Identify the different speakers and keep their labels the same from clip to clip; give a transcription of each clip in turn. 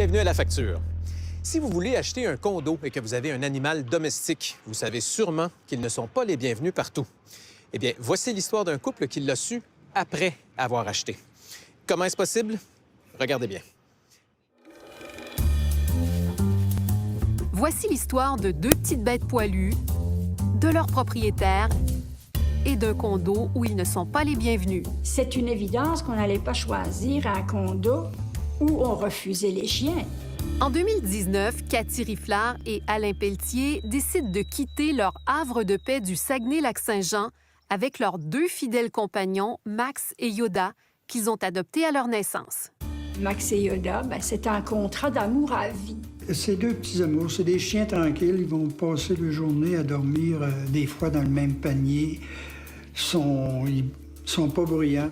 Speaker 1: bienvenue à La Facture. Si vous voulez acheter un condo et que vous avez un animal domestique, vous savez sûrement qu'ils ne sont pas les bienvenus partout. Eh bien, voici l'histoire d'un couple qui l'a su après avoir acheté. Comment est-ce possible? Regardez bien.
Speaker 2: Voici l'histoire de deux petites bêtes poilues, de leur propriétaire et d'un condo où ils ne sont pas les bienvenus.
Speaker 3: C'est une évidence qu'on n'allait pas choisir un condo où on refusait les chiens.
Speaker 2: En 2019, Cathy Rifflard et Alain Pelletier décident de quitter leur havre de paix du Saguenay-Lac-Saint-Jean avec leurs deux fidèles compagnons, Max et Yoda, qu'ils ont adoptés à leur naissance.
Speaker 3: Max et Yoda, c'est un contrat d'amour à vie.
Speaker 4: C'est deux petits amours, c'est des chiens tranquilles. Ils vont passer la journée à dormir des fois dans le même panier. Ils sont pas bruyants.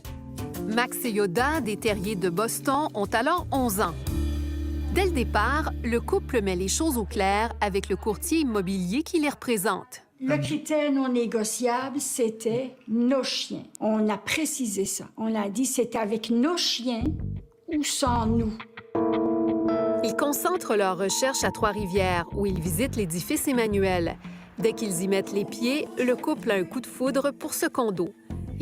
Speaker 2: Max et Yoda, des terriers de Boston, ont alors 11 ans. Dès le départ, le couple met les choses au clair avec le courtier immobilier qui les représente.
Speaker 3: Le critère non négociable, c'était nos chiens. On a précisé ça. On a dit c'est avec nos chiens ou sans nous.
Speaker 2: Ils concentrent leurs recherches à Trois-Rivières, où ils visitent l'édifice Emmanuel. Dès qu'ils y mettent les pieds, le couple a un coup de foudre pour ce condo.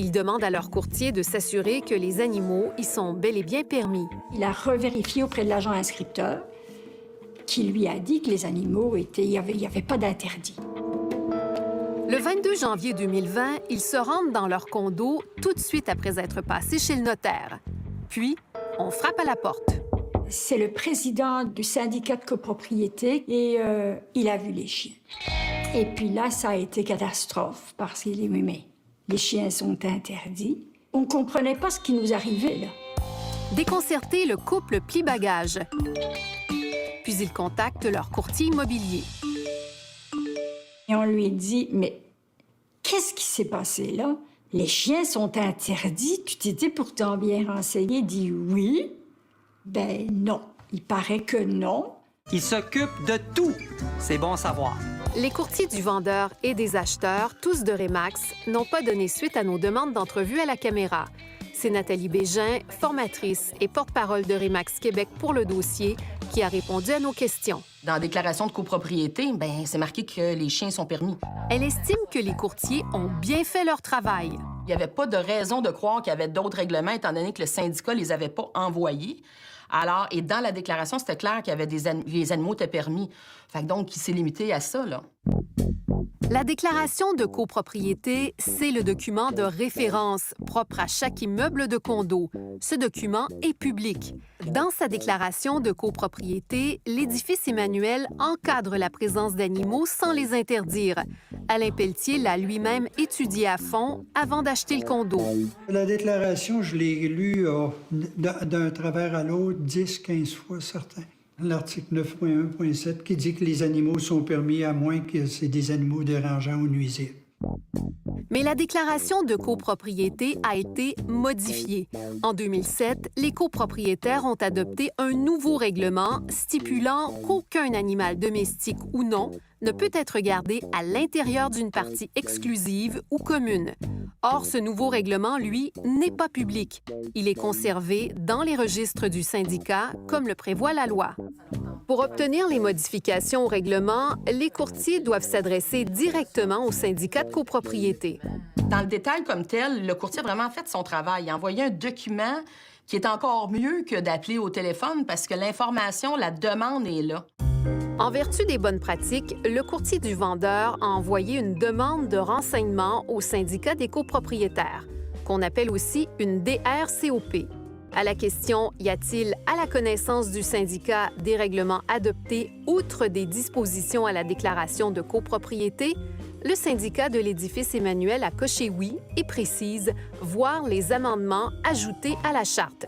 Speaker 2: Ils demandent à leur courtier de s'assurer que les animaux y sont bel et bien permis.
Speaker 3: Il a revérifié auprès de l'agent inscripteur qui lui a dit que les animaux il n'y avait pas d'interdit.
Speaker 2: Le 22 janvier 2020, ils se rendent dans leur condo tout de suite après être passés chez le notaire. Puis, on frappe à la porte.
Speaker 3: C'est le président du syndicat de copropriété et il a vu les chiens. Et puis là, ça a été catastrophe parce qu'il dit, oui, mais les chiens sont interdits. On ne comprenait pas ce qui nous arrivait, là.
Speaker 2: Déconcerté, le couple plie bagage. Puis ils contactent leur courtier immobilier.
Speaker 3: Et on lui dit, mais qu'est-ce qui s'est passé là? Les chiens sont interdits, tu t'étais pourtant bien renseigné. Il dit oui. Ben non, il paraît que non.
Speaker 5: Il s'occupe de tout. C'est bon à savoir.
Speaker 2: Les courtiers du vendeur et des acheteurs, tous de Remax, n'ont pas donné suite à nos demandes d'entrevue à la caméra. C'est Nathalie Bégin, formatrice et porte-parole de Remax Québec pour le dossier, qui a répondu à nos questions.
Speaker 6: Dans la déclaration de copropriété, c'est marqué que les chiens sont permis.
Speaker 2: Elle estime que les courtiers ont bien fait leur travail.
Speaker 6: Il n'y avait pas de raison de croire qu'il y avait d'autres règlements, étant donné que le syndicat ne les avait pas envoyés. Alors, et dans la déclaration, c'était clair qu'il y avait les animaux étaient permis. Fait que donc, il s'est limité à ça, là.
Speaker 2: La déclaration de copropriété, c'est le document de référence propre à chaque immeuble de condo. Ce document est public. Dans sa déclaration de copropriété, l'édifice Emmanuel encadre la présence d'animaux sans les interdire. Alain Pelletier l'a lui-même étudié à fond avant d'acheter le condo.
Speaker 4: La déclaration, je l'ai lue d'un travers à l'autre 10-15 fois, certains. L'article 9.1.7 qui dit que les animaux sont permis à moins que c'est des animaux dérangeants ou nuisibles.
Speaker 2: Mais la déclaration de copropriété a été modifiée. En 2007, les copropriétaires ont adopté un nouveau règlement stipulant qu'aucun animal domestique ou non ne peut être gardé à l'intérieur d'une partie exclusive ou commune. Or, ce nouveau règlement, lui, n'est pas public. Il est conservé dans les registres du syndicat, comme le prévoit la loi. Pour obtenir les modifications au règlement, les courtiers doivent s'adresser directement au syndicat de copropriété.
Speaker 6: Dans le détail comme tel, le courtier a vraiment fait son travail. Il a envoyé un document qui est encore mieux que d'appeler au téléphone parce que l'information, la demande est là.
Speaker 2: En vertu des bonnes pratiques, le courtier du vendeur a envoyé une demande de renseignement au syndicat des copropriétaires, qu'on appelle aussi une DRCOP. À la question « Y a-t-il à la connaissance du syndicat des règlements adoptés outre des dispositions à la déclaration de copropriété ?» le syndicat de l'édifice Emmanuel a coché oui et précise « voir les amendements ajoutés à la charte ».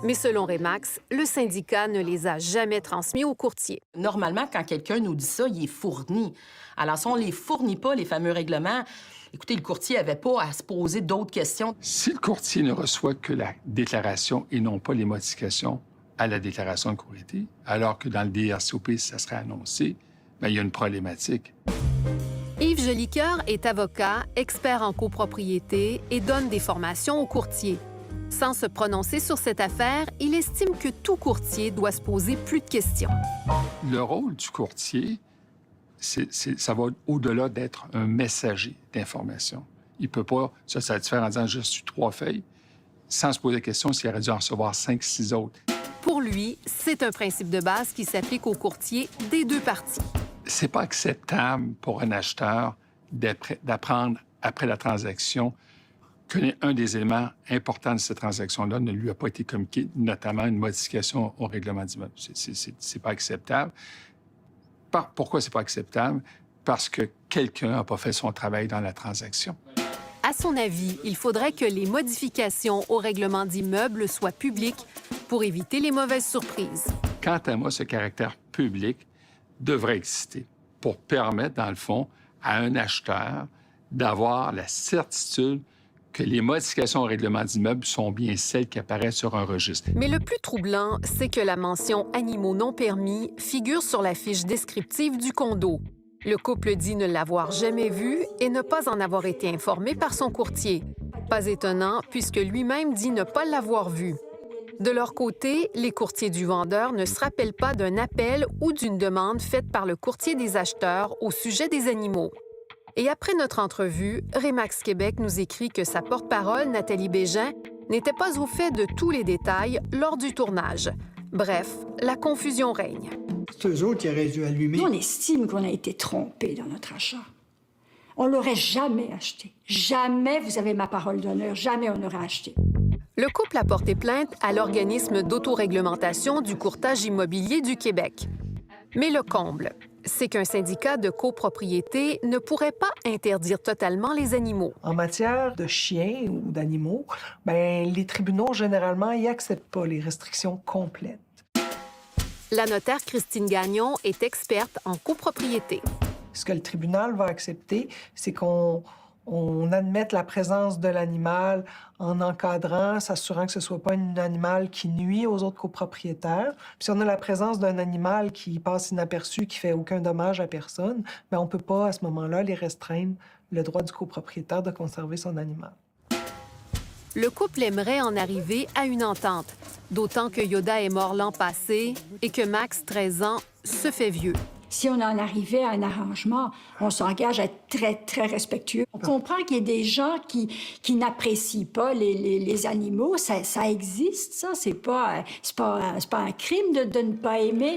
Speaker 2: Mais selon Remax, le syndicat ne les a jamais transmis au courtier.
Speaker 6: Normalement, quand quelqu'un nous dit ça, il est fourni. Alors, si on ne les fournit pas, les fameux règlements, écoutez, le courtier n'avait pas à se poser d'autres questions.
Speaker 7: Si le courtier ne reçoit que la déclaration et non pas les modifications à la déclaration de copropriété, alors que dans le DRCOP, ça serait annoncé, il y a une problématique.
Speaker 2: Yves Jolicoeur est avocat, expert en copropriété et donne des formations aux courtiers. Sans se prononcer sur cette affaire, il estime que tout courtier doit se poser plus de questions.
Speaker 7: Le rôle du courtier, ça va au-delà d'être un messager d'information. Il peut pas se satisfaire en disant « je suis 3 feuilles », sans se poser la question s'il aurait dû en recevoir 5, 6 autres.
Speaker 2: Pour lui, c'est un principe de base qui s'applique aux courtiers des 2 parties.
Speaker 7: C'est pas acceptable pour un acheteur d'apprendre après la transaction qu'un des éléments importants de cette transaction-là ne lui a pas été communiqué, notamment une modification au règlement d'immeuble. C'est pas acceptable. Pourquoi c'est pas acceptable? Parce que quelqu'un n'a pas fait son travail dans la transaction.
Speaker 2: À son avis, il faudrait que les modifications au règlement d'immeuble soient publiques pour éviter les mauvaises surprises.
Speaker 7: Quant à moi, ce caractère public devrait exister pour permettre, dans le fond, à un acheteur d'avoir la certitude que les modifications au règlement d'immeuble sont bien celles qui apparaissent sur un registre.
Speaker 2: Mais le plus troublant, c'est que la mention « animaux non permis » figure sur la fiche descriptive du condo. Le couple dit ne l'avoir jamais vu et ne pas en avoir été informé par son courtier. Pas étonnant, puisque lui-même dit ne pas l'avoir vu. De leur côté, les courtiers du vendeur ne se rappellent pas d'un appel ou d'une demande faite par le courtier des acheteurs au sujet des animaux. Et après notre entrevue, Remax Québec nous écrit que sa porte-parole, Nathalie Bégin, n'était pas au fait de tous les détails lors du tournage. Bref, la confusion règne.
Speaker 4: C'est eux autres qui auraient dû allumer.
Speaker 3: Nous, on estime qu'on a été trompés dans notre achat. On l'aurait jamais acheté. Jamais, vous avez ma parole d'honneur, jamais on n'aurait acheté.
Speaker 2: Le couple a porté plainte à l'organisme d'autoréglementation du courtage immobilier du Québec. Mais le comble, c'est qu'un syndicat de copropriété ne pourrait pas interdire totalement les animaux.
Speaker 8: En matière de chiens ou d'animaux, les tribunaux, généralement, n'y acceptent pas les restrictions complètes.
Speaker 2: La notaire Christine Gagnon est experte en copropriété.
Speaker 8: Ce que le tribunal va accepter, c'est qu'on admette la présence de l'animal en encadrant, s'assurant que ce ne soit pas un animal qui nuit aux autres copropriétaires. Puis si on a la présence d'un animal qui passe inaperçu, qui fait aucun dommage à personne, on ne peut pas, à ce moment-là, les restreindre le droit du copropriétaire de conserver son animal.
Speaker 2: Le couple aimerait en arriver à une entente, d'autant que Yoda est mort l'an passé et que Max, 13 ans, se fait vieux.
Speaker 3: Si on en arrivait à un arrangement, on s'engage à être très, très respectueux. On comprend qu'il y a des gens qui n'apprécient pas les animaux. Ça existe, ça. C'est pas un crime de ne pas aimer.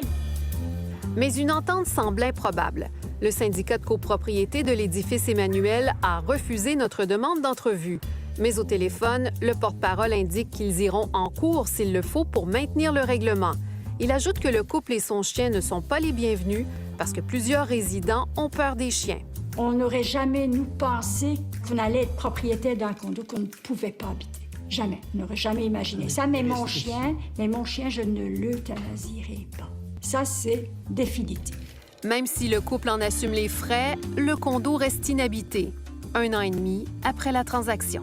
Speaker 2: Mais une entente semble improbable. Le syndicat de copropriété de l'édifice Emmanuel a refusé notre demande d'entrevue. Mais au téléphone, le porte-parole indique qu'ils iront en cours s'il le faut pour maintenir le règlement. Il ajoute que le couple et son chien ne sont pas les bienvenus parce que plusieurs résidents ont peur des chiens.
Speaker 3: On n'aurait jamais, nous, pensé qu'on allait être propriétaire d'un condo qu'on ne pouvait pas habiter. Jamais. On n'aurait jamais imaginé ça. Mais mon chien, je ne l'euthanasierai pas. Ça, c'est définitif.
Speaker 2: Même si le couple en assume les frais, le condo reste inhabité, 1 an et demi après la transaction.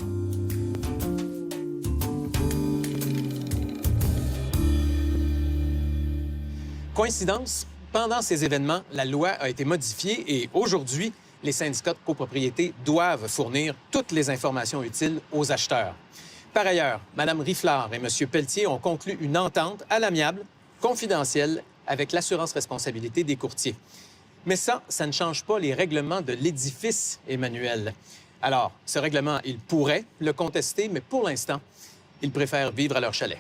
Speaker 1: Coïncidence? Pendant ces événements, la loi a été modifiée et aujourd'hui, les syndicats de copropriété doivent fournir toutes les informations utiles aux acheteurs. Par ailleurs, Mme Rifflard et M. Pelletier ont conclu une entente à l'amiable, confidentielle, avec l'assurance responsabilité des courtiers. Mais ça ne change pas les règlements de l'édifice Emmanuel. Alors, ce règlement, ils pourraient le contester, mais pour l'instant, ils préfèrent vivre à leur chalet.